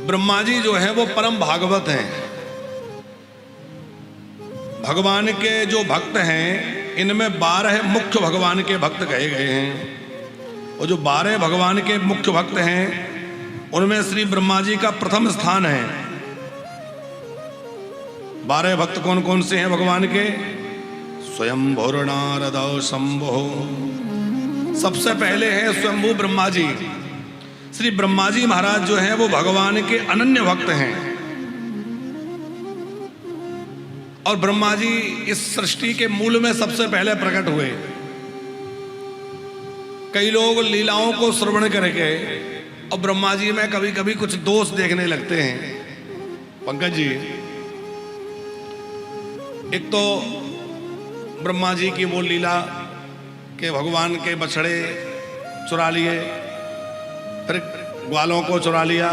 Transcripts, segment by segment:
ब्रह्मा जी जो है वो परम भागवत हैं। भगवान के जो भक्त हैं इनमें 12 मुख्य भगवान के भक्त कहे गए हैं, और जो 12 भगवान के मुख्य भक्त हैं उनमें श्री ब्रह्मा जी का प्रथम स्थान है। 12 भक्त कौन कौन से हैं भगवान के? स्वयंभू नारद शंभो, सबसे पहले हैं स्वयंभू ब्रह्मा जी। श्री ब्रह्मा जी महाराज जो हैं वो भगवान के अनन्य भक्त हैं, और ब्रह्मा जी इस सृष्टि के मूल में सबसे पहले प्रकट हुए। कई लोग लीलाओं को श्रवण करके और ब्रह्मा जी में कभी कभी कुछ दोष देखने लगते हैं। पंकज जी, एक तो ब्रह्मा जी की वो लीला कि भगवान के बछड़े चुरा लिए, फिर ग्वालों को चुरा लिया,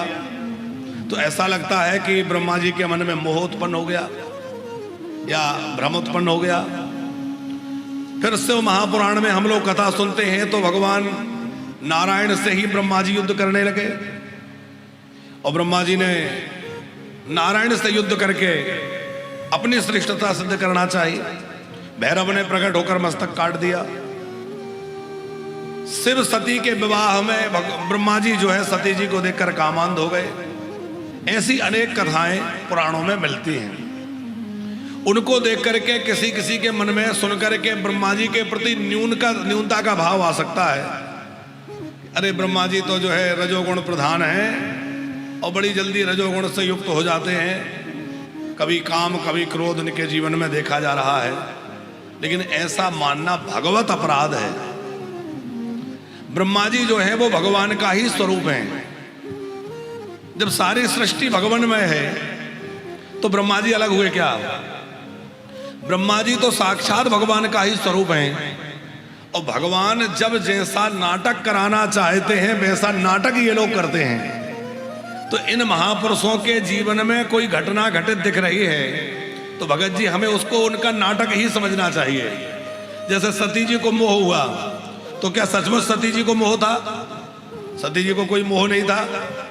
तो ऐसा लगता है कि ब्रह्मा जी के मन में मोह उत्पन्न हो गया या भ्रम उत्पन्न हो गया। फिर से महापुराण में हम लोग कथा सुनते हैं तो भगवान नारायण से ही ब्रह्मा जी युद्ध करने लगे, और ब्रह्मा जी ने नारायण से युद्ध करके अपनी श्रेष्ठता सिद्ध करना चाहिए। भैरव ने प्रकट होकर मस्तक काट दिया। शिव सती के विवाह में ब्रह्मा जी जो है सती जी को देखकर कामांध हो गए। ऐसी अनेक कथाएं पुराणों में मिलती हैं। उनको देख करके किसी किसी के मन में सुन करके ब्रह्मा जी के प्रति न्यूनता का भाव आ सकता है। अरे ब्रह्मा जी तो जो है रजोगुण प्रधान है और बड़ी जल्दी रजोगुण से युक्त हो जाते हैं, कभी काम कभी क्रोध इनके जीवन में देखा जा रहा है। लेकिन ऐसा मानना भगवत अपराध है। ब्रह्मा जी जो है वो भगवान का ही स्वरूप है। जब सारी सृष्टि भगवानमय है तो ब्रह्मा जी अलग हुए क्या? ब्रह्मा जी तो साक्षात भगवान का ही स्वरूप हैं, और भगवान जब जैसा नाटक कराना चाहते हैं वैसा नाटक ये लोग करते हैं। तो इन महापुरुषों के जीवन में कोई घटना घटित दिख रही है तो भगत जी हमें उसको उनका नाटक ही समझना चाहिए। जैसे सती जी को मोह हुआ तो क्या सचमुच सती जी को मोह था? सती जी को कोई मोह नहीं था।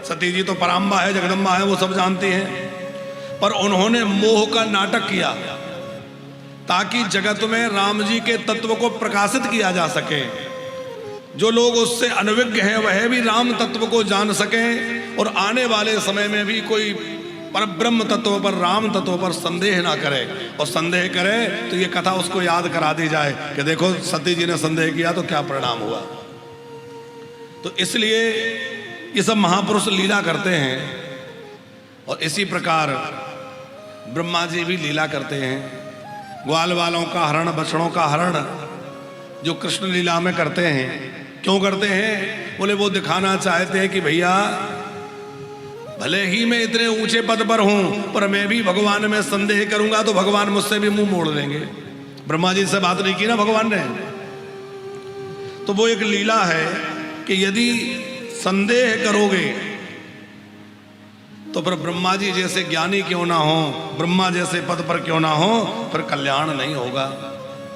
सती जी तो पराम्बा है, जगदम्बा है, वो सब जानती हैं। पर उन्होंने मोह का नाटक किया ताकि जगत में राम जी के तत्व को प्रकाशित किया जा सके। जो लोग उससे अनभिज्ञ हैं वह भी राम तत्व को जान सकें, और आने वाले समय में भी कोई पर ब्रह्म तत्व पर, राम तत्व पर संदेह ना करे, और संदेह करे तो ये कथा उसको याद करा दी जाए कि देखो सती जी ने संदेह किया तो क्या परिणाम हुआ। तो इसलिए ये सब महापुरुष लीला करते हैं, और इसी प्रकार ब्रह्मा जी भी लीला करते हैं। ग्वाल वालों का हरण, बछड़ों का हरण जो कृष्ण लीला में करते हैं, क्यों करते हैं? बोले वो दिखाना चाहते हैं कि भैया भले ही मैं इतने ऊंचे पद पर हूं पर मैं भी भगवान में संदेह करूंगा तो भगवान मुझसे भी मुंह मोड़ लेंगे। ब्रह्मा जी से बात नहीं की ना भगवान ने, तो वो एक लीला है कि यदि संदेह करोगे तो फिर ब्रह्मा जी जैसे ज्ञानी क्यों ना हो, ब्रह्मा जैसे पद पर क्यों ना हो, फिर कल्याण नहीं होगा।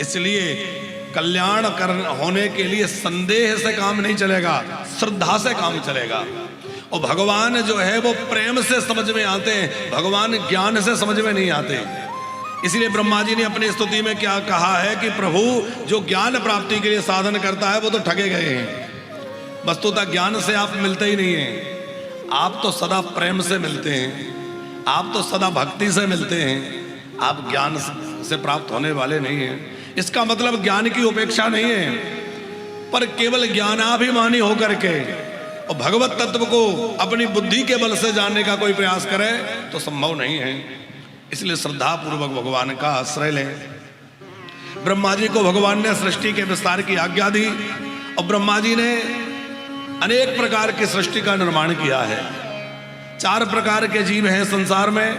इसलिए कल्याण होने के लिए संदेह से काम नहीं चलेगा, श्रद्धा से काम चलेगा। और भगवान जो है वो प्रेम से समझ में आते हैं, भगवान ज्ञान से समझ में नहीं आते। इसलिए ब्रह्मा जी ने अपनी स्तुति में क्या कहा है कि प्रभु जो ज्ञान प्राप्ति के लिए साधन करता है वो तो ठगे गए हैं। वस्तुतः ज्ञान से आप मिलते ही नहीं हैं, आप तो सदा प्रेम से मिलते हैं, आप तो सदा भक्ति से मिलते हैं, आप ज्ञान से प्राप्त होने वाले नहीं हैं। इसका मतलब ज्ञान की उपेक्षा नहीं है, पर केवल ज्ञानाभिमानी होकर के और भगवत तत्व को अपनी बुद्धि के बल से जानने का कोई प्रयास करे तो संभव नहीं है। इसलिए श्रद्धा पूर्वक भगवान का आश्रय लें। ब्रह्मा जी को भगवान ने सृष्टि के विस्तार की आज्ञा दी, और ब्रह्मा जी ने अनेक प्रकार की सृष्टि का निर्माण किया है। 4 प्रकार के जीव हैं संसार में,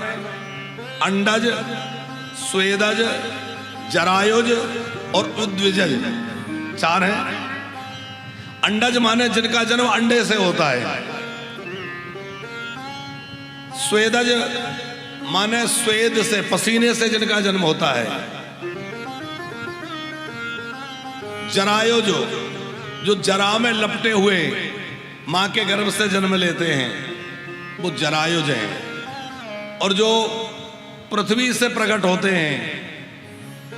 अंडज, स्वेदज, जरायुज और उद्विजज, 4 हैं। अंडज माने जिनका जन्म अंडे से होता है, स्वेदज माने स्वेद से, पसीने से जिनका जन्म होता है, जरायुज जो जरा में लपटे हुए मां के गर्भ से जन्म लेते हैं, वो जरायुज हैं, और जो पृथ्वी से प्रकट होते हैं,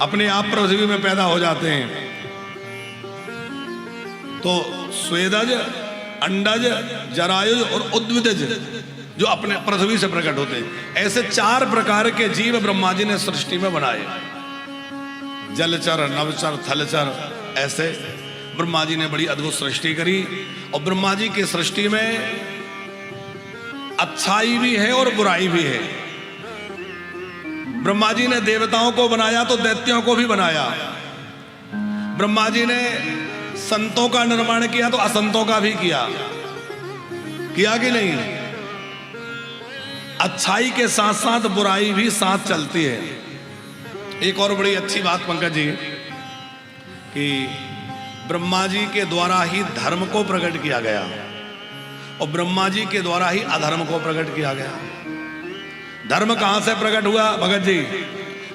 अपने आप पृथ्वी में पैदा हो जाते हैं, तो स्वेदज, अंडज, जरायुज और उद्भिदज जो अपने पृथ्वी से प्रकट होते हैं। ऐसे 4 प्रकार के जीव ब्रह्मा जी ने सृष्टि में बनाए, जलचर, नवचर, थलचर। ऐसे ब्रह्मा जी ने बड़ी अद्भुत सृष्टि करी। और ब्रह्मा जी की सृष्टि में अच्छाई भी है और बुराई भी है। ब्रह्मा जी ने देवताओं को बनाया तो दैत्यों को भी बनाया। ब्रह्मा जी ने संतों का निर्माण किया तो असंतों का भी किया कि नहीं? अच्छाई के साथ साथ बुराई भी साथ चलती है। एक और बड़ी अच्छी बात पंकज जी, कि ब्रह्मा जी के द्वारा ही धर्म को प्रकट किया गया और ब्रह्मा जी के द्वारा ही अधर्म को प्रकट किया गया। धर्म कहां से प्रकट हुआ भगत जी?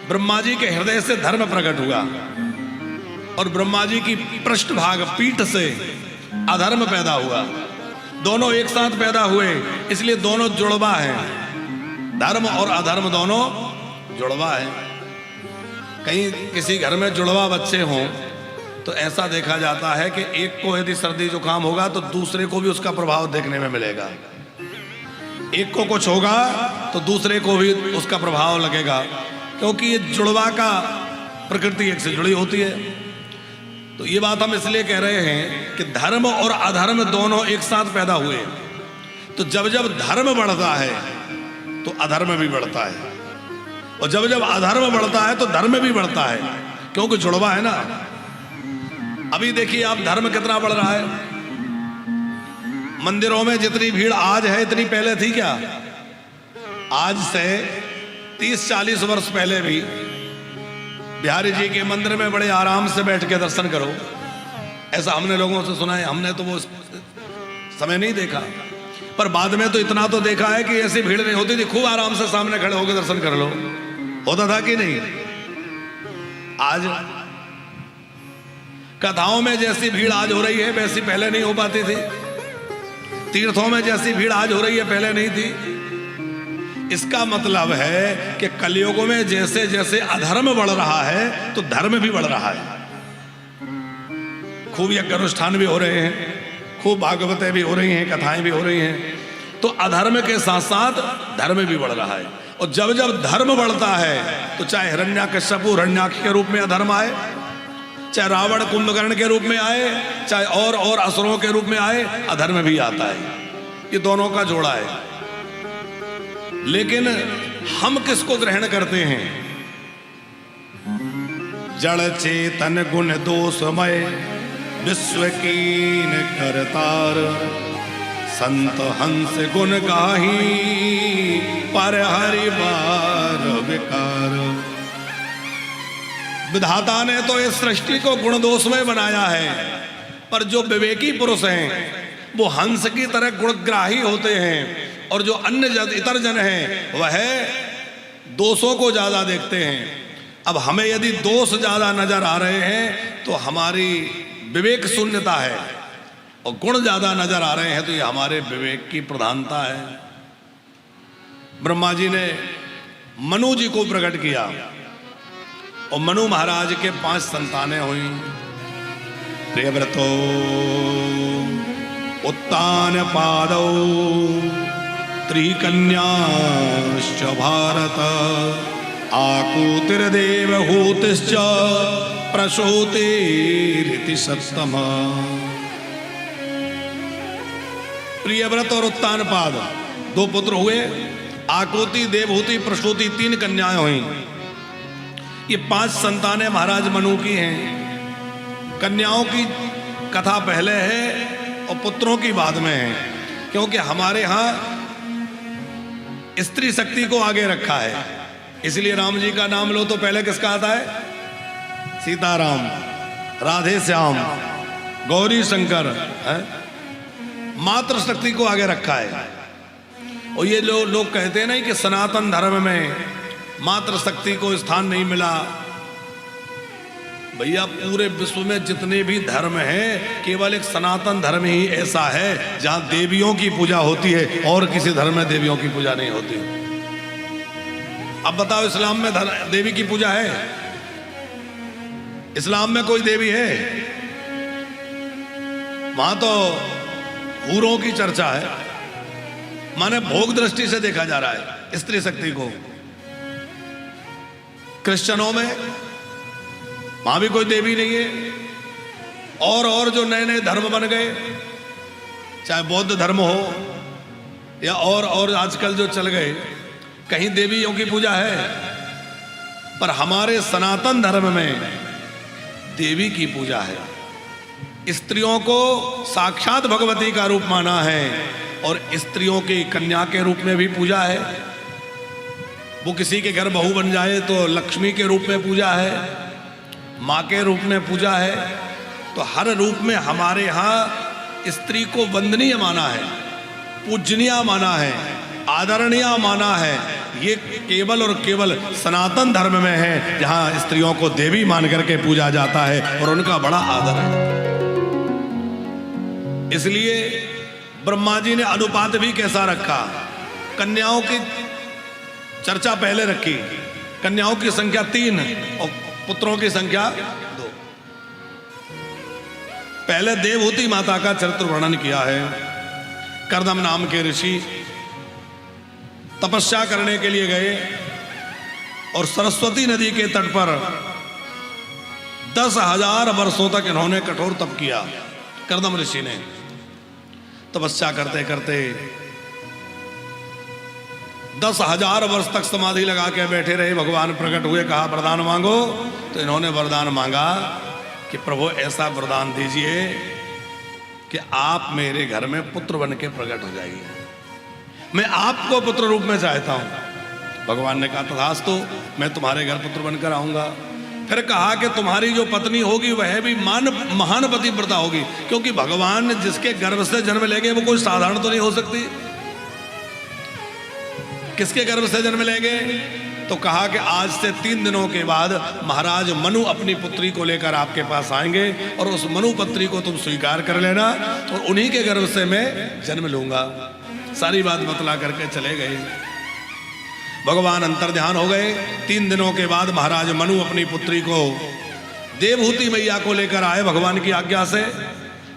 ब्रह्मा जी के हृदय से धर्म प्रकट हुआ, और ब्रह्मा जी की पृष्ठभाग, पीठ से अधर्म पैदा हुआ। दोनों एक साथ पैदा हुए, इसलिए दोनों जुड़वा हैं। धर्म और अधर्म दोनों जुड़वा है। कहीं किसी घर में जुड़वा बच्चे हों तो ऐसा देखा जाता है कि एक को यदि सर्दी जुकाम होगा तो दूसरे को भी उसका प्रभाव देखने में मिलेगा। एक को कुछ होगा तो दूसरे को भी उसका प्रभाव लगेगा, क्योंकि ये जुड़वा का प्रकृति एक से जुड़ी होती है। तो ये बात हम इसलिए कह रहे हैं कि धर्म और अधर्म दोनों एक साथ पैदा हुए। तो जब जब धर्म बढ़ता है तो अधर्म भी बढ़ता है, और जब जब अधर्म बढ़ता है तो धर्म भी बढ़ता है, क्योंकि जुड़वा है ना। अभी देखिए आप, धर्म कितना बढ़ रहा है। मंदिरों में जितनी भीड़ आज है इतनी पहले थी क्या? आज से 30-40 वर्ष पहले भी बिहारी जी के मंदिर में बड़े आराम से बैठ के दर्शन करो, ऐसा हमने लोगों से सुना है। हमने तो वो समय नहीं देखा, पर बाद में तो इतना तो देखा है कि ऐसी भीड़ नहीं होती थी, खूब आराम से सामने खड़े होकर दर्शन कर लो। होता था कि नहीं? आज कथाओं में जैसी भीड़ आज हो रही है वैसी पहले नहीं हो पाती थी। तीर्थों में जैसी भीड़ आज हो रही है पहले नहीं थी। इसका मतलब है कि कलयुग में जैसे जैसे अधर्म बढ़ रहा है तो धर्म भी बढ़ रहा है। खूब यज्ञ अनुष्ठान भी हो रहे हैं, खूब भागवतें भी हो रही हैं, कथाएं भी हो रही हैं, तो अधर्म के साथ साथ धर्म भी बढ़ रहा है। और जब जब धर्म बढ़ता है तो चाहे हिरण्याकश्यप हिरण्याक्ष के रूप में अधर्म आए, चाहे रावण कुंभकर्ण के रूप में आए, चाहे और असुरों के रूप में आए, अधर्म भी आता है। ये दोनों का जोड़ा है। लेकिन हम किसको ग्रहण करते हैं? जड़ चेतन गुण दोषमय विश्व कीन करतार, संत हंस गुण गाही पर हरि बार विकार। विधाता ने तो इस सृष्टि को गुण दोषमय बनाया है, पर जो विवेकी पुरुष हैं वो हंस की तरह गुणग्राही होते हैं, और जो अन्य इतर जन हैं वह दोषों को ज्यादा देखते हैं। अब हमें यदि दोष ज्यादा नजर आ रहे हैं तो हमारी विवेक शून्यता है, और गुण ज्यादा नजर आ रहे हैं तो ये हमारे विवेक की प्रधानता है। ब्रह्मा जी ने मनु जी को प्रकट किया, और मनु महाराज के 5 संतानें हुई। प्रियव्रतो उत्तान पादौ त्रिकन्याश्च भारत, आकूतिर्देवहूतिश्च प्रसूतिरिति सप्तम। प्रियव्रत और उत्तानपाद 2 पुत्र हुए। आकुति, देवहूति, प्रसूति 3 कन्याएं हुई। ये 5 संतानें महाराज मनु की हैं। कन्याओं की कथा पहले है और पुत्रों की बाद में है, क्योंकि हमारे यहाँ स्त्री शक्ति को आगे रखा है। इसलिए राम जी का नाम लो तो पहले किसका आता है? सीताराम, राधे श्याम, गौरी शंकर है? मातृ शक्ति को आगे रखा है। और ये लोग कहते हैं ना कि सनातन धर्म में मातृ शक्ति को स्थान नहीं मिला, भैया पूरे विश्व में जितने भी धर्म हैं, केवल एक सनातन धर्म ही ऐसा है जहां देवियों की पूजा होती है, और किसी धर्म में देवियों की पूजा नहीं होती। अब बताओ, इस्लाम में देवी की पूजा है? इस्लाम में कोई देवी है? वहां तो हूरों की चर्चा है, माने भोग दृष्टि से देखा जा रहा है स्त्री शक्ति को। क्रिश्चियनों में वहां भी कोई देवी नहीं है। और जो नए नए धर्म बन गए, चाहे बौद्ध धर्म हो या और आजकल जो चल गए, कहीं देवियों की पूजा है। पर हमारे सनातन धर्म में देवी की पूजा है। स्त्रियों को साक्षात भगवती का रूप माना है, और स्त्रियों की कन्या के रूप में भी पूजा है। वो किसी के घर बहू बन जाए तो लक्ष्मी के रूप में पूजा है, माँ के रूप में पूजा है। तो हर रूप में हमारे यहाँ स्त्री को वंदनीय माना है, पूजनीय माना है, आदरणीय माना है। ये केवल और केवल सनातन धर्म में है, जहाँ स्त्रियों को देवी मान करके पूजा जाता है और उनका बड़ा आदर है। इसलिए ब्रह्मा जी ने अनुपात भी कैसा रखा? कन्याओं की चर्चा पहले रखी, कन्याओं की संख्या 3 और पुत्रों की संख्या 2। पहले देवहूति माता का चरित्र वर्णन किया है। कर्दम नाम के ऋषि तपस्या करने के लिए गए और सरस्वती नदी के तट पर 10,000 वर्षों तक इन्होंने कठोर तप किया। कर्दम ऋषि ने तपस्या करते करते 10,000 वर्ष तक समाधि लगा के बैठे रहे। भगवान प्रकट हुए, कहा वरदान मांगो। तो इन्होंने वरदान मांगा कि प्रभु ऐसा वरदान दीजिए कि आप मेरे घर में पुत्र बन के प्रकट हो जाइए, मैं आपको पुत्र रूप में चाहता हूं। भगवान ने कहा तथास्तु, मैं तुम्हारे घर पुत्र बनकर आऊंगा। फिर कहा कि तुम्हारी जो पत्नी होगी वह भी महान पतिव्रता होगी, क्योंकि भगवान जिसके गर्भ से जन्म लेंगे वो कोई साधारण तो नहीं हो सकती। किसके गर्भ से जन्म लेंगे? तो कहा कि आज से 3 दिनों के बाद महाराज मनु अपनी पुत्री को लेकर आपके पास आएंगे, और उस मनु पुत्री को तुम स्वीकार कर लेना, और उन्हीं के गर्भ से मैं जन्म लूंगा। सारी बात बतला करके चले गए। भगवान अंतर्ध्यान हो गए। 3 दिनों के बाद महाराज मनु अपनी पुत्री को देवहूति मैया को लेकर आए भगवान की आज्ञा से।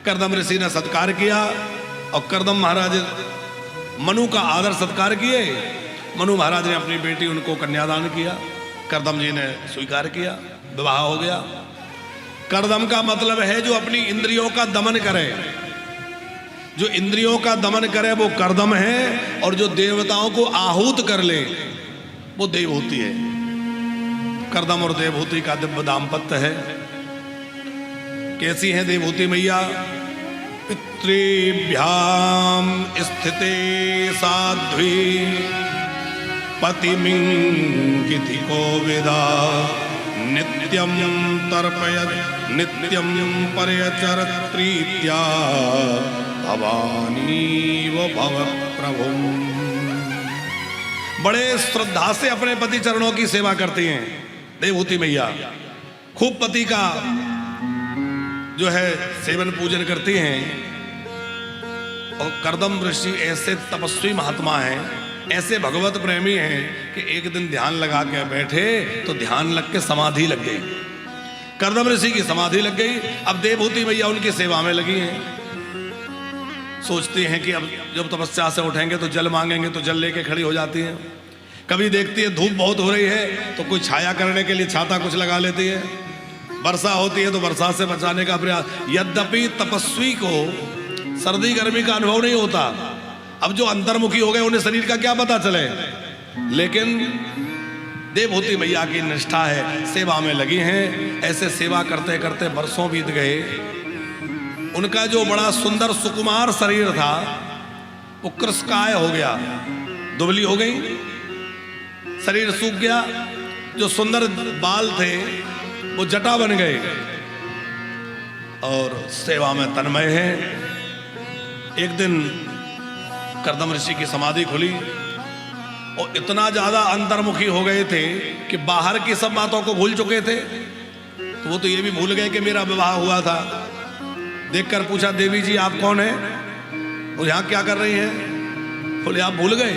कर्दम ऋषि ने सत्कार किया, और कर्दम महाराज मनु का आदर सत्कार किए। मनु महाराज ने अपनी बेटी उनको कन्यादान किया, कर्दम जी ने स्वीकार किया, विवाह हो गया। कर्दम का मतलब है जो अपनी इंद्रियों का दमन करे। जो इंद्रियों का दमन करे वो कर्दम है, और जो देवताओं को आहूत कर ले वो देवहूति है। कर्दम और देवहूति का दिव्य दाम्पत्य है। कैसी है देवहूति मैया? पितृभ्याम स्थिते साध्वी पतिमिंगिति कोविदा नित्यं तर्पयत् नित्यं पर्यचरत् प्रीत्या भवानी वो भव प्रभु। बड़े श्रद्धा से अपने पति चरणों की सेवा करती हैं देवहूति मैया। खूब पति का जो है सेवन पूजन करती हैं। और कर्दम ऋषि ऐसे तपस्वी महात्मा हैं, ऐसे भगवत प्रेमी हैं कि एक दिन ध्यान लगा के बैठे तो ध्यान लग के समाधि लग गई। कर्दम ऋषि की समाधि लग गई। अब देवहूति मैया उनकी सेवा में लगी हैं। सोचती हैं कि अब जब तपस्या से उठेंगे तो जल मांगेंगे, तो जल लेके खड़ी हो जाती हैं। कभी देखती है धूप बहुत हो रही है तो कोई छाया करने के लिए छाता कुछ लगा लेती है। वर्षा होती है तो वर्षा से बचाने का प्रयास। यद्यपि तपस्वी को सर्दी गर्मी का अनुभव नहीं होता। अब जो अंतर्मुखी हो गए उन्हें शरीर का क्या पता चले, लेकिन देवहूति मैया की निष्ठा है, सेवा में लगी हैं। ऐसे सेवा करते करते वर्षों बीत गए। उनका जो बड़ा सुंदर सुकुमार शरीर था वो कृशकाय हो गया, दुबली हो गई, शरीर सूख गया। जो सुंदर बाल थे वो जटा बन गए और सेवा में तन्मय है। एक दिन कर्दम ऋषि की समाधि खुली और इतना ज्यादा अंतर्मुखी हो गए थे कि बाहर की सब बातों को भूल चुके थे। वो तो ये भी भूल गए कि मेरा विवाह हुआ था। देखकर पूछा, देवी जी आप कौन है और यहाँ क्या कर रही हैं? बोले आप भूल गए,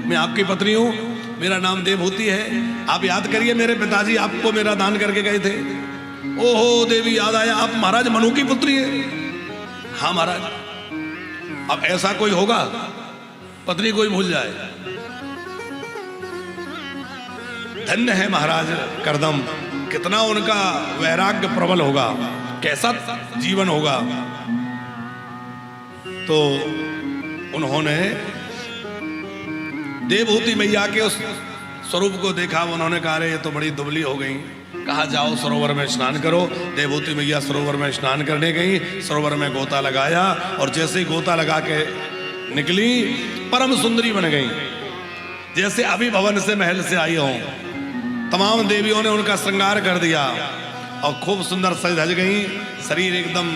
मैं आपकी पत्नी हूँ, मेरा नाम देवहूति है। आप याद करिए, मेरे पिताजी आपको मेरा दान करके गए थे। ओहो देवी याद आया, आप महाराज मनु की पुत्री है? हाँ महाराज। अब ऐसा कोई होगा पत्नी कोई भूल जाए? धन्य है महाराज करदम, कितना उनका वैराग्य प्रबल होगा, कैसा जीवन होगा। तो उन्होंने देवहूति मैया के उस स्वरूप को देखा, उन्होंने कहा अरे ये तो बड़ी दुबली हो गई। कहा जाओ सरोवर में स्नान करो। देवहूति मैया सरोवर में स्नान करने गई, सरोवर में गोता लगाया और जैसे ही गोता लगा के निकली परम सुंदरी बन गई, जैसे अभी भवन से महल से आई हों। तमाम देवियों ने उनका श्रृंगार कर दिया और खूब सुंदर सज धज गई, शरीर एकदम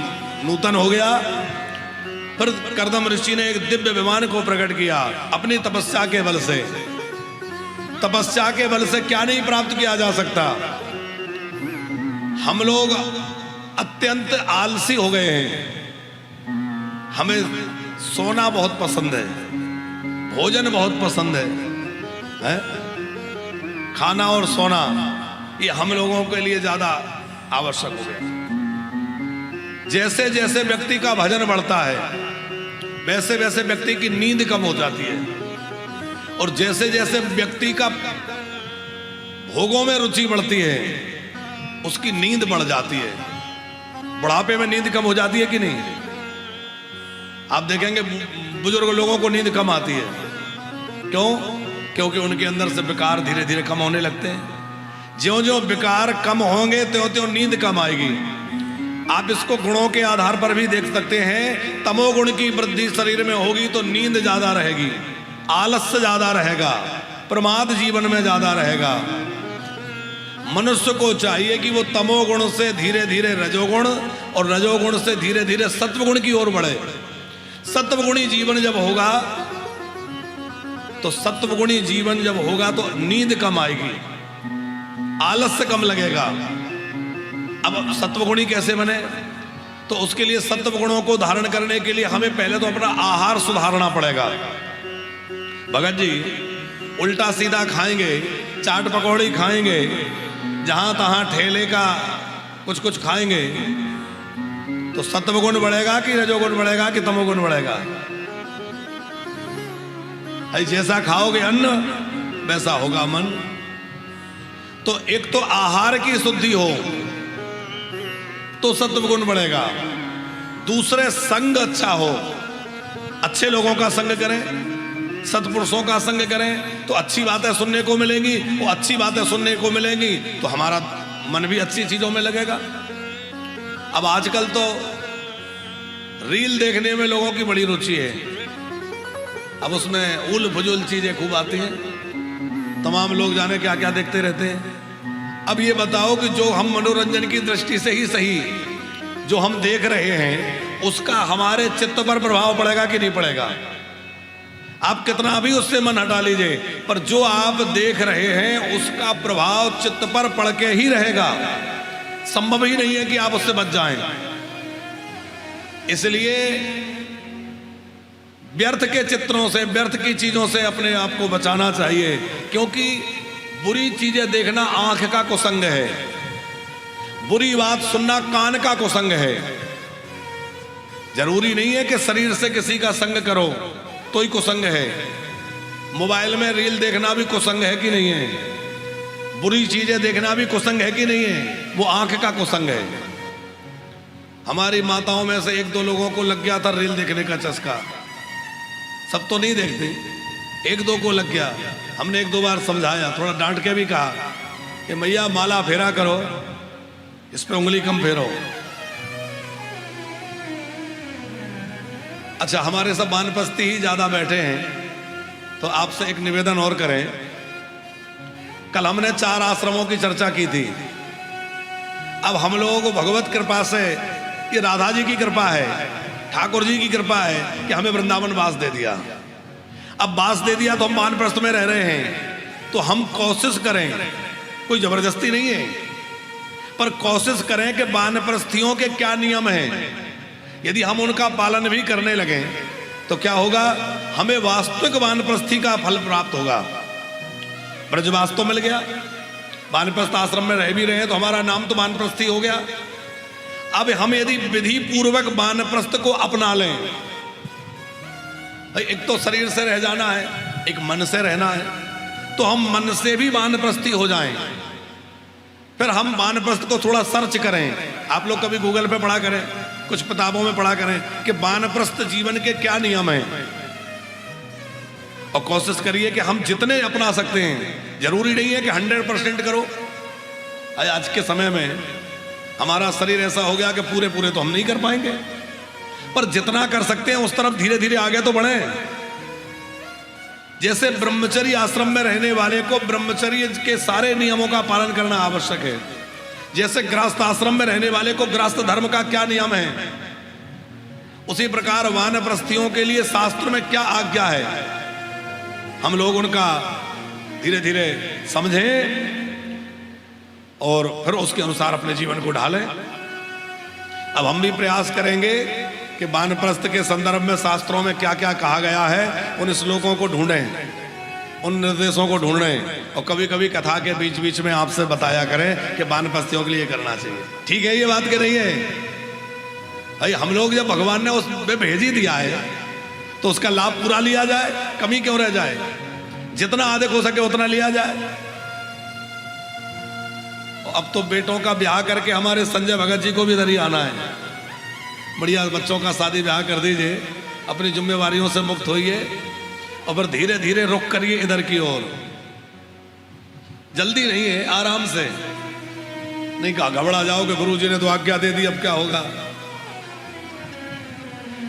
नूतन हो गया। फिर करदम ऋषि ने एक दिव्य विमान को प्रकट किया अपनी तपस्या के बल से। तपस्या के बल से क्या नहीं प्राप्त किया जा सकता। हम लोग अत्यंत आलसी हो गए हैं, हमें सोना बहुत पसंद है, भोजन बहुत पसंद है? खाना और सोना ये हम लोगों के लिए ज्यादा आवश्यक हो गया। जैसे जैसे व्यक्ति का भजन बढ़ता है वैसे वैसे व्यक्ति की नींद कम हो जाती है, और जैसे जैसे व्यक्ति का भोगों में रुचि बढ़ती है उसकी नींद बढ़ जाती है। बुढ़ापे में नींद कम हो जाती है कि नहीं? आप देखेंगे बुजुर्ग लोगों को नींद कम आती है। क्यों? क्योंकि उनके अंदर से विकार धीरे धीरे कम होने लगते हैं। ज्यों ज्यों विकार कम होंगे त्यों त्यों नींद कम आएगी। आप इसको गुणों के आधार पर भी देख सकते हैं। तमोगुण की वृद्धि शरीर में होगी तो नींद ज्यादा रहेगी, आलस्य ज्यादा रहेगा, प्रमाद जीवन में ज्यादा रहेगा। मनुष्य को चाहिए कि वो तमोगुण से धीरे धीरे रजोगुण और रजोगुण से धीरे धीरे सत्वगुण की ओर बढ़े। सत्वगुणी जीवन जब होगा तो सत्वगुणी जीवन जब होगा तो नींद कम आएगी, आलस्य कम लगेगा। अब सत्वगुणी कैसे बने? तो उसके लिए सत्वगुणों को धारण करने के लिए हमें पहले तो अपना आहार सुधारना पड़ेगा। भगत जी उल्टा सीधा खाएंगे, चाट पकौड़ी खाएंगे, जहां तहां ठेले का कुछ कुछ खाएंगे तो सत्वगुण बढ़ेगा कि रजोगुण बढ़ेगा कि तमोगुण बढ़ेगा? जैसा खाओगे अन्न वैसा होगा मन। तो एक तो आहार की शुद्धि हो तो सत्वगुण बढ़ेगा, दूसरे संग अच्छा हो, अच्छे लोगों का संग करें, सत्पुरुषों का संग करें तो अच्छी बातें सुनने को मिलेंगी। वो अच्छी बातें सुनने को मिलेंगी तो हमारा मन भी अच्छी चीजों में लगेगा। अब आजकल तो रील देखने में लोगों की बड़ी रुचि है। अब उसमें उल फुजुल चीजें खूब आती हैं, तमाम लोग जाने क्या क्या देखते रहते हैं। अब ये बताओ कि जो हम मनोरंजन की दृष्टि से ही सही जो हम देख रहे हैं उसका हमारे चित्त पर प्रभाव पड़ेगा कि नहीं पड़ेगा? आप कितना भी उससे मन हटा लीजिए, पर जो आप देख रहे हैं उसका प्रभाव चित्त पर पड़ के ही रहेगा। संभव ही नहीं है कि आप उससे बच जाएं। इसलिए व्यर्थ के चित्रों से, व्यर्थ की चीजों से अपने आप को बचाना चाहिए, क्योंकि बुरी चीजें देखना आंख का कुसंग है, बुरी बात सुनना कान का कुसंग है। जरूरी नहीं है कि शरीर से किसी का संग करो तो ही कुसंग है। मोबाइल में रील देखना भी कुसंग है कि नहीं है? बुरी चीजें देखना भी कुसंग है कि नहीं है? वो आंख का कुसंग है। हमारी माताओं में से एक दो लोगों को लग गया था रील देखने का चस्का। सब तो नहीं देखते, एक दो को लग गया। हमने एक दो बार समझाया, थोड़ा डांट के भी कहा कि मैया माला फेरा करो, इस पे उंगली कम फेरो। अच्छा, हमारे सब वानप्रस्थी ही ज्यादा बैठे हैं तो आपसे एक निवेदन और करें। कल हमने 4 आश्रमों की चर्चा की थी। अब हम लोगों को भगवत कृपा से, ये राधा जी की कृपा है, ठाकुर जी की कृपा है कि हमें वृंदावन वास दे दिया। अब वास दे दिया तो हम वानप्रस्थ में रह रहे हैं, तो हम कोशिश करें, कोई जबरदस्ती नहीं है, पर कोशिश करें कि वानप्रस्थियों के क्या नियम हैं। यदि हम उनका पालन भी करने लगें तो क्या होगा, हमें वास्तविक वानप्रस्थी का फल प्राप्त होगा। ब्रजवास तो मिल गया, वानप्रस्थ आश्रम में रह भी रहे हैं तो हमारा नाम तो वानप्रस्थी हो गया। अब हम यदि विधि पूर्वक वानप्रस्थ को अपना लें, एक तो शरीर से रह जाना है, एक मन से रहना है, तो हम मन से भी वानप्रस्थी हो जाएं। फिर हम वानप्रस्थ को थोड़ा सर्च करें। आप लोग कभी गूगल पे पढ़ा करें, कुछ किताबों में पढ़ा करें कि वानप्रस्थ जीवन के क्या नियम हैं, और कोशिश करिए कि हम जितने अपना सकते हैं। जरूरी नहीं है कि 100% करो। आज के समय में हमारा शरीर ऐसा हो गया कि पूरे पूरे तो हम नहीं कर पाएंगे, पर जितना कर सकते हैं उस तरफ धीरे धीरे आगे तो बढ़े। जैसे ब्रह्मचर्य आश्रम में रहने वाले को ब्रह्मचर्य के सारे नियमों का पालन करना आवश्यक है, जैसे गृहस्थ आश्रम में रहने वाले को गृहस्थ धर्म का क्या नियम है, उसी प्रकार वानप्रस्थियों के लिए शास्त्र में क्या आज्ञा है, हम लोग उनका धीरे धीरे समझें और फिर उसके अनुसार अपने जीवन को ढालें। अब हम भी प्रयास करेंगे कि वानप्रस्थ के संदर्भ में शास्त्रों में क्या क्या कहा गया है, उन श्लोकों को ढूंढें, उन निर्देशों को ढूंढें, और कभी कभी कथा के बीच बीच में आपसे बताया करें कि वानप्रस्थियों के लिए करना चाहिए। ठीक है, ये बात कह रही है भाई। हम लोग जब भगवान ने उसमें भेज ही दिया है तो उसका लाभ पूरा लिया जाए, कमी क्यों रह जाए। जितना अधिक हो सके उतना लिया जाए। अब तो बेटों का ब्याह करके हमारे संजय भगत जी को भी इधर ही आना है। बढ़िया बच्चों का शादी ब्याह कर दीजिए, अपनी जिम्मेवारियों से मुक्त होइए और फिर धीरे धीरे रुख करिए इधर की ओर। जल्दी नहीं है, आराम से। नहीं कहा घबरा जाओगे, गुरुजी ने तो आज्ञा दे दी, अब क्या होगा।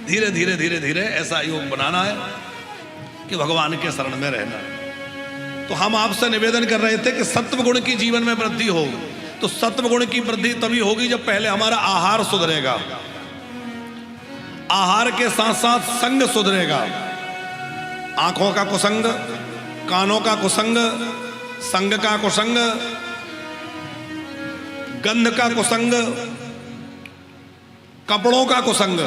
धीरे धीरे धीरे धीरे ऐसा योग बनाना है कि भगवान के शरण में रहना। तो हम आपसे निवेदन कर रहे थे कि सत्व गुण की जीवन में वृद्धि हो। तो सत्व गुण की वृद्धि तभी होगी जब पहले हमारा आहार सुधरेगा, आहार के साथ साथ संग सुधरेगा। आंखों का कुसंग, कानों का कुसंग, संग का कुसंग, गंध का कुसंग, कपड़ों का कुसंग।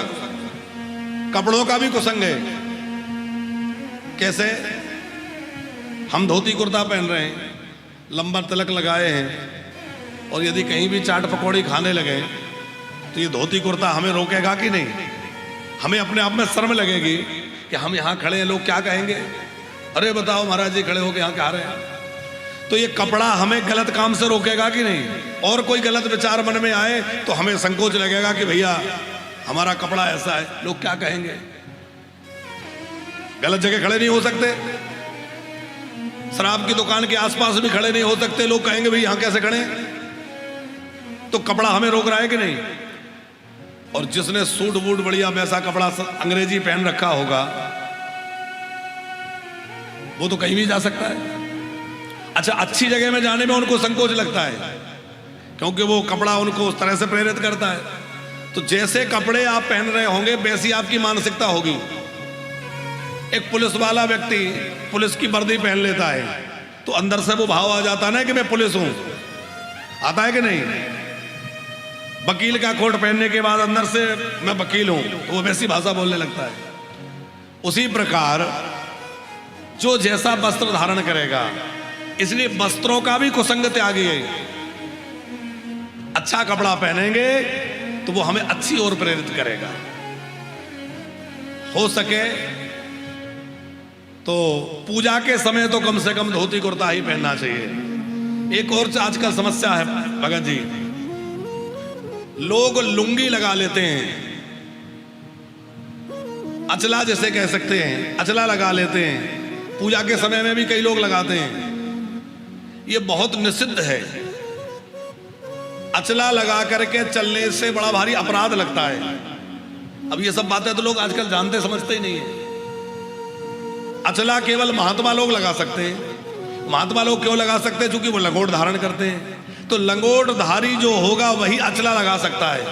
कपड़ों का भी कुसंग है। कैसे? हम धोती कुर्ता पहन रहे हैं, लंबा तिलक लगाए हैं, और यदि कहीं भी चाट पकौड़ी खाने लगे तो ये धोती कुर्ता हमें रोकेगा कि नहीं? हमें अपने आप में शर्म लगेगी कि हम यहाँ खड़े हैं, लोग क्या कहेंगे। अरे बताओ महाराज जी खड़े होके यहाँ खा रहे हैं। तो ये कपड़ा हमें गलत काम से रोकेगा कि नहीं? और कोई गलत विचार मन में आए तो हमें संकोच लगेगा कि भैया हमारा कपड़ा ऐसा है, लोग क्या कहेंगे। गलत जगह खड़े नहीं हो सकते, शराब की दुकान के आसपास भी खड़े नहीं हो सकते, लोग कहेंगे भाई यहां कैसे खड़े। तो कपड़ा हमें रोक रहा है कि नहीं? और जिसने सूट बूट बढ़िया वैसा कपड़ा अंग्रेजी पहन रखा होगा वो तो कहीं भी जा सकता है। अच्छा, अच्छी जगह में जाने में उनको संकोच लगता है क्योंकि वो कपड़ा उनको उस तरह से प्रेरित करता है। तो जैसे कपड़े आप पहन रहे होंगे वैसी आपकी मानसिकता होगी। एक पुलिस वाला व्यक्ति पुलिस की वर्दी पहन लेता है तो अंदर से वो भाव आ जाता है ना कि मैं पुलिस हूं, आता है कि नहीं? वकील का कोट पहनने के बाद अंदर से मैं वकील हूं तो वो वैसी भाषा बोलने लगता है। उसी प्रकार जो जैसा वस्त्र धारण करेगा, इसलिए वस्त्रों का भी कुसंग त्यागिए। अच्छा कपड़ा पहनेंगे तो वो हमें अच्छी ओर प्रेरित करेगा। हो सके तो पूजा के समय तो कम से कम धोती कुर्ता ही पहनना चाहिए। एक और आजकल समस्या है भगत जी, लोग लुंगी लगा लेते हैं, अचला जैसे कह सकते हैं, अचला लगा लेते हैं। पूजा के समय में भी कई लोग लगाते हैं। ये बहुत निषिद्ध है। अचला लगा करके चलने से बड़ा भारी अपराध लगता है। अब ये सब बातें तो लोग आजकल जानते समझते ही नहीं है। अचला केवल महात्मा लोग लगा सकते हैं। महात्मा लोग क्यों लगा सकते हैं? क्योंकि वो लंगोट धारण करते हैं। तो लंगोट धारी जो होगा वही अचला लगा सकता है,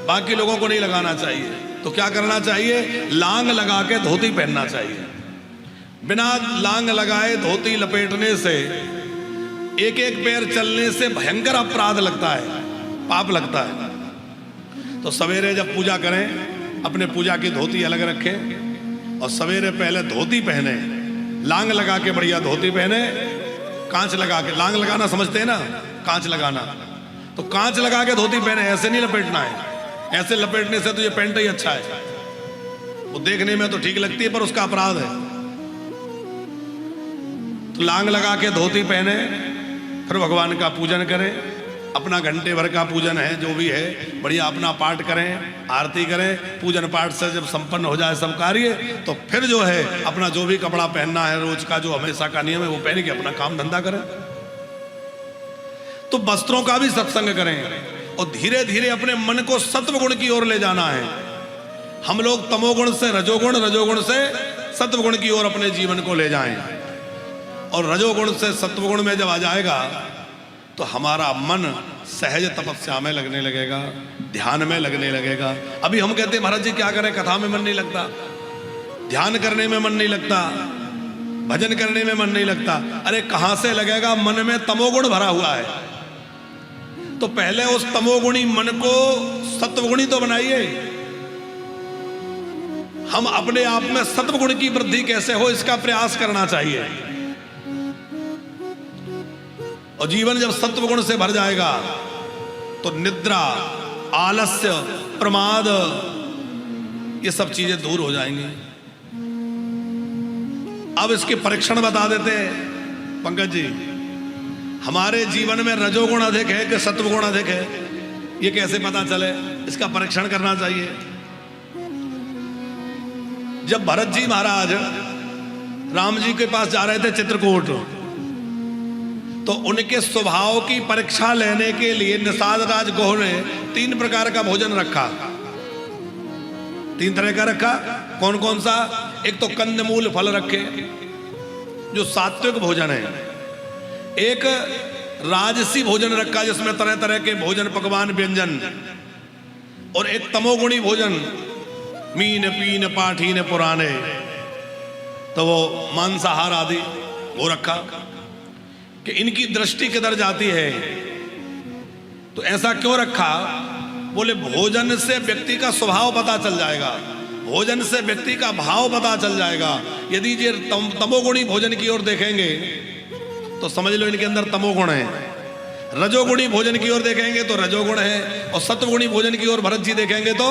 बाकी लोगों को नहीं लगाना चाहिए। तो क्या करना चाहिए? लांग लगा के धोती पहनना चाहिए। बिना लांग लगाए धोती लपेटने से एक एक पैर चलने से भयंकर अपराध लगता है। पाप लगता है। तो सवेरे जब पूजा करें, अपने पूजा की धोती अलग रखें और सवेरे पहले धोती पहने, लांग लगा के बढ़िया धोती पहने, कांच लगा के, लांग लगाना समझते हैं ना, कांच लगाना, तो कांच लगा के धोती पहने, ऐसे नहीं लपेटना है। ऐसे लपेटने से तो ये पेंट ही अच्छा है, वो देखने में तो ठीक लगती है पर उसका अपराध है। तो लांग लगा के धोती पहने, फिर भगवान का पूजन करें, अपना घंटे भर का पूजन है जो भी है, बढ़िया अपना पाठ करें, आरती करें। पूजन पाठ से जब संपन्न हो जाए सब कार्य, तो फिर जो है अपना जो भी कपड़ा पहनना है रोज का, जो हमेशा का नियम है, वो पहन के अपना काम धंधा करें। तो वस्त्रों का भी सत्संग करें और धीरे धीरे अपने मन को सत्व गुण की ओर ले जाना है। हम लोग तमोगुण से रजोगुण, रजोगुण से सत्वगुण की ओर अपने जीवन को ले जाएं, और रजोगुण से सत्वगुण में जब आ जाएगा तो हमारा मन सहज तपस्या में लगने लगेगा, ध्यान में लगने लगेगा। अभी हम कहते हैं महाराज जी क्या करें, कथा में मन नहीं लगता, ध्यान करने में मन नहीं लगता, भजन करने में मन नहीं लगता। अरे कहां से लगेगा, मन में तमोगुण भरा हुआ है। तो पहले उस तमोगुणी मन को सत्वगुणी तो बनाइए। हम अपने आप में सत्वगुण की वृद्धि कैसे हो, इसका प्रयास करना चाहिए। और जीवन जब सत्वगुण से भर जाएगा तो निद्रा, आलस्य, प्रमाद, ये सब चीजें दूर हो जाएंगी। अब इसके परीक्षण बता देते हैं पंकज जी। हमारे जीवन में रजोगुण अधिक है कि सत्वगुण अधिक है, ये कैसे पता चले, इसका परीक्षण करना चाहिए। जब भरत जी महाराज राम जी के पास जा रहे थे चित्रकूट, तो उनके स्वभाव की परीक्षा लेने के लिए निषाद राज गोह ने 3 प्रकार का भोजन रखा। 3 तरह का रखा। कौन कौन सा? एक तो कंदमूल फल रखे जो सात्विक भोजन है, एक राजसी भोजन रखा जिसमें तरह तरह के भोजन, पकवान, व्यंजन, और एक तमोगुणी भोजन, मीन पीन पाठीन पुराने, तो वो मांसाहार आदि वो रखा कि इनकी दृष्टि किधर जाती है। तो ऐसा क्यों रखा? बोले भोजन से व्यक्ति का स्वभाव पता चल जाएगा, भोजन से व्यक्ति का भाव पता चल जाएगा। यदि ये तमोगुणी भोजन की ओर देखेंगे तो समझ लो इनके अंदर तमोगुण है, रजोगुणी भोजन की ओर देखेंगे तो रजोगुण है, और सत्वगुणी भोजन की ओर भरत जी देखेंगे तो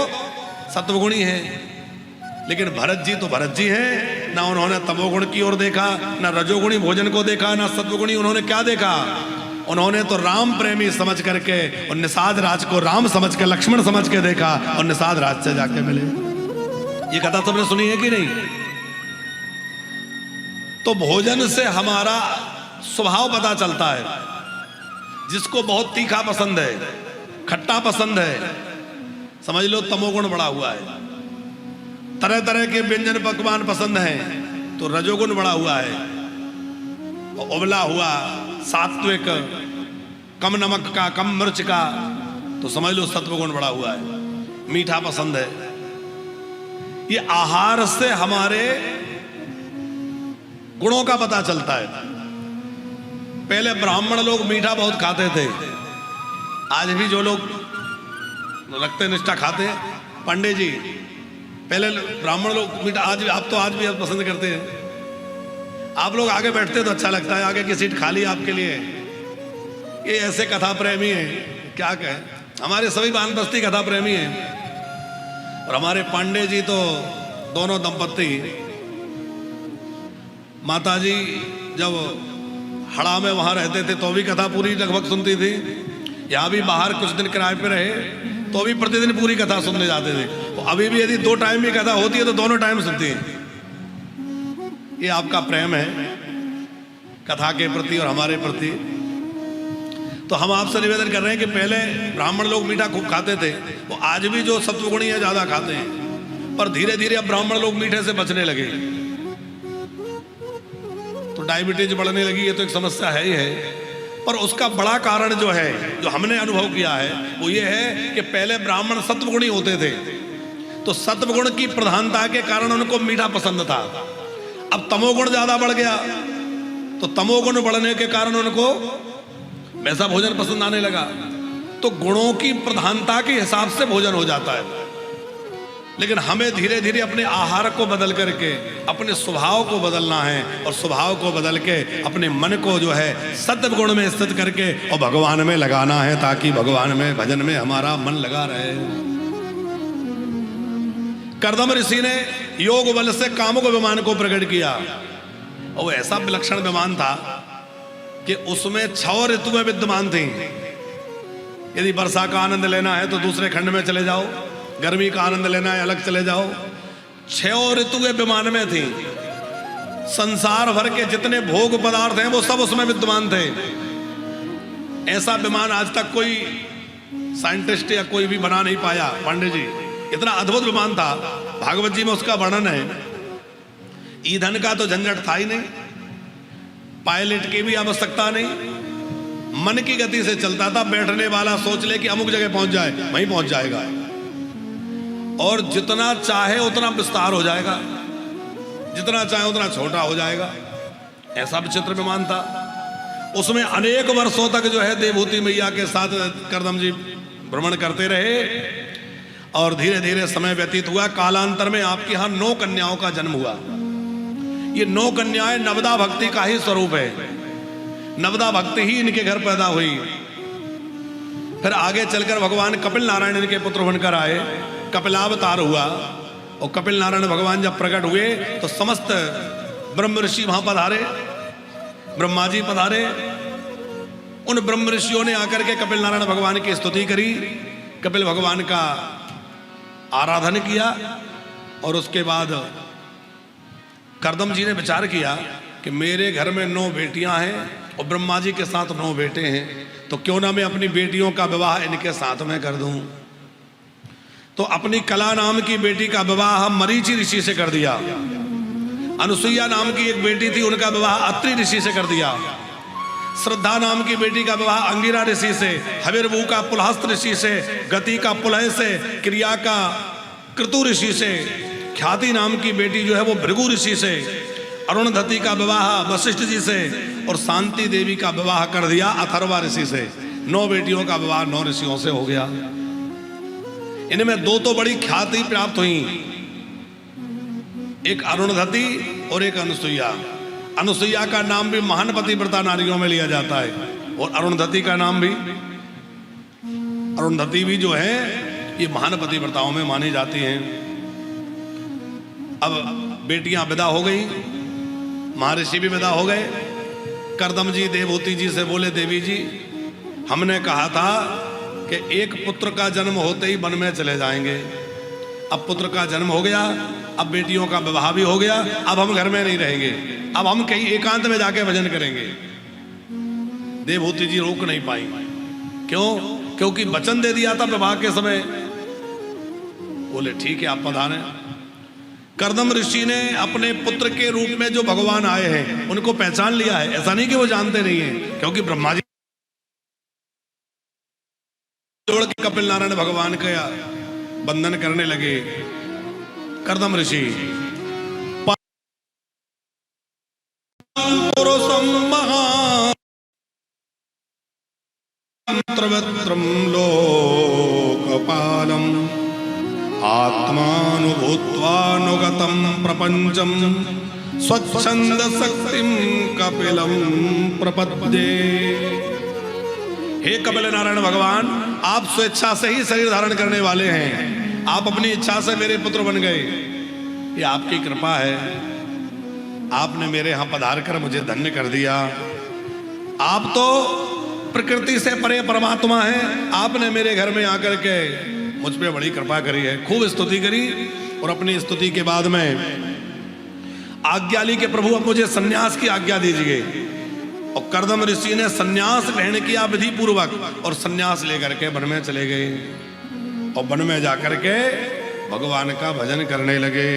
सत्वगुणी है। लेकिन भरत जी तो भरत जी हैं, ना उन्होंने तमोगुण की ओर देखा, ना रजोगुणी भोजन को देखा, ना सत्वगुणी। उन्होंने क्या देखा? उन्होंने तो राम प्रेमी समझ करके और निषाद राज को राम समझ के, लक्ष्मण समझ के देखा और निषाद राज से जाके मिले। ये कथा सबने सुनी है कि नहीं? तो भोजन से हमारा स्वभाव पता चलता है। जिसको बहुत तीखा पसंद है, खट्टा पसंद है, समझ लो तमोगुण बढ़ा हुआ है। तरह तरह के व्यंजन पकवान पसंद हैं तो रजोगुण बढ़ा हुआ है। और उबला हुआ, सात्विक, कम नमक का, कम मिर्च का, तो समझ लो सत्वगुण बढ़ा हुआ है। मीठा पसंद है। ये आहार से हमारे गुणों का पता चलता है। पहले ब्राह्मण लोग मीठा बहुत खाते थे, आज भी जो लोग रखते निष्ठा खाते हैं, पंडित जी, पहले ब्राह्मण लोग मीठा, आज भी पसंद करते हैं। आप लोग आगे बैठते तो अच्छा लगता है, आगे की सीट खाली आपके लिए। ये ऐसे कथा प्रेमी हैं, क्या कहें, हमारे सभी बान बस्ती कथा प्रेमी हैं। और हमारे पांडे जी तो दोनों दंपत्ति, माता जी जब हड़ा में वहां रहते थे तो भी कथा पूरी लगभग सुनती थी। यहाँ भी बाहर कुछ दिन किराए पे रहे तो भी प्रतिदिन पूरी कथा सुनने जाते थे। तो अभी भी यदि 2 टाइम भी कथा होती है तो दोनों टाइम सुनती है। ये आपका प्रेम है कथा के प्रति और हमारे प्रति। तो हम आपसे निवेदन कर रहे हैं कि पहले ब्राह्मण लोग मीठा खूब खाते थे, वो आज भी जो सत्वगुणी है ज्यादा खाते हैं, पर धीरे धीरे अब ब्राह्मण लोग मीठे से बचने लगे। तो डायबिटीज बढ़ने लगी, ये तो एक समस्या है ही है। पर उसका बड़ा कारण जो है, जो हमने अनुभव किया है, वो ये है कि पहले ब्राह्मण सत्वगुणी होते थे, तो सत्वगुण की प्रधानता के कारण उनको मीठा पसंद था। अब तमोगुण ज्यादा बढ़ गया, तो तमोगुण बढ़ने के कारण उनको वैसा भोजन पसंद आने लगा। तो गुणों की प्रधानता के हिसाब से भोजन हो जाता है। लेकिन हमें धीरे धीरे अपने आहार को बदल करके अपने स्वभाव को बदलना है, और स्वभाव को बदल के अपने मन को जो है सत्व गुण में स्थित करके और भगवान में लगाना है, ताकि भगवान में भजन में हमारा मन लगा रहे। कर्दम ऋषि ने योग बल से कामुक विमान को प्रकट किया, और वो ऐसा विलक्षण विमान था कि उसमें 6 ऋतुएं विद्यमान थी। यदि वर्षा का आनंद लेना है तो दूसरे खंड में चले जाओ, गर्मी का आनंद लेना है अलग चले जाओ। 6 ऋतुएं विमान में थी। संसार भर के जितने भोग पदार्थ हैं वो सब उसमें विद्यमान थे। ऐसा विमान आज तक कोई साइंटिस्ट या कोई भी बना नहीं पाया। पांडे जी, इतना अद्भुत विमान था। भागवत जी में उसका वर्णन है। ईंधन का तो झंझट था ही नहीं, पायलट की भी आवश्यकता नहीं, मन की गति से चलता था। बैठने वाला सोच ले कि अमुक जगह पहुंच जाए, वहीं पहुंच जाएगा, और जितना चाहे उतना विस्तार हो जाएगा, जितना चाहे उतना छोटा हो जाएगा। ऐसा विचित्र विमान था। उसमें अनेक वर्षों तक जो है देवहूति मैया के साथ कर्दम जी भ्रमण करते रहे, और धीरे धीरे समय व्यतीत हुआ। कालांतर में आपके यहाँ 9 कन्याओं का जन्म हुआ। ये 9 कन्याएं नवदा भक्ति का ही स्वरूप है। नवदा भक्ति ही इनके घर पैदा हुई। फिर आगे चलकर भगवान कपिल नारायण इनके पुत्र बनकर आए, कपिलावतार हुआ। और कपिल नारायण भगवान जब प्रकट हुए तो समस्त ब्रह्म ऋषि वहां पधारे, ब्रह्मा जी पधारे। उन ब्रह्म ऋषियों ने आकर के कपिल नारायण भगवान की स्तुति करी, कपिल भगवान का आराधन किया। और उसके बाद कर्दम जी ने विचार किया कि मेरे घर में 9 बेटियां हैं और ब्रह्मा जी के साथ 9 बेटे हैं, तो क्यों ना मैं अपनी बेटियों का विवाह इनके साथ में कर दूं। तो अपनी कला नाम की बेटी का विवाह मरीचि ऋषि से कर दिया। अनुसुईया नाम की एक बेटी थी, उनका विवाह अत्रि ऋषि से कर दिया। श्रद्धा नाम की बेटी का विवाह अंगिरा ऋषि से, हविर्भू का पुलहस्त ऋषि से, गति का पुलह से, क्रिया का कृतु ऋषि से, ख्याति नाम की बेटी जो है वो भृगु ऋषि से, अरुणधति का विवाह वशिष्ठ जी से, और शांति देवी का विवाह कर दिया अथर्वा ऋषि से। 9 बेटियों का विवाह 9 ऋषियों से हो गया। इनमें 2 तो बड़ी ख्याति प्राप्त हुई, एक अरुणधति और एक अनुसुईया। अनुसुईया का नाम भी महान पतिव्रता नारियों में लिया जाता है, और अरुणधति का नाम भी, अरुणधति भी जो है ये महान पतिव्रताओं में मानी जाती हैं। अब बेटियां विदा हो गई, महर्षि भी विदा हो गए। कर्दम जी देवहूति जी से बोले, देवी जी हमने कहा था कि एक पुत्र का जन्म होते ही वन में चले जाएंगे। अब पुत्र का जन्म हो गया, अब बेटियों का विवाह भी हो गया, अब हम घर में नहीं रहेंगे, अब हम कहीं एकांत में जाके भजन करेंगे। देवहूति जी रोक नहीं पाई। क्यों? क्योंकि वचन दे दिया था विवाह के समय। बोले ठीक है, आप पधारें। कर्दम ऋषि ने अपने पुत्र के रूप में जो भगवान आए हैं उनको पहचान लिया है। ऐसा नहीं कि वो जानते नहीं है, क्योंकि ब्रह्मा जी जोड़ के कपिल नारायण भगवान का बंधन करने लगे। कर्दम ऋषि लोकपालम आत्मानुभूत्वानुगतं प्रपंचम स्वच्छंद शक्तिम कपिलम प्रपद्ये। हे कपिल नारायण भगवान, आप स्वेच्छा से ही शरीर धारण करने वाले हैं। आप अपनी इच्छा से मेरे पुत्र बन गए, ये आपकी कृपा है। आपने मेरे यहाँ पधार कर मुझे धन्य कर दिया। आप तो प्रकृति से परे परमात्मा हैं। आपने मेरे घर में आकर के मुझ पे बड़ी कृपा करी है। खूब स्तुति करी, और अपनी स्तुति के बाद में आज्ञा ली कि प्रभु अब मुझे सन्यास की आज्ञा दीजिए। और कर्दम ऋषि ने सन्यास ग्रहण किया विधि पूर्वक, और सन्यास लेकर के वन में चले गए, और वन में जाकर के भगवान का भजन करने लगे।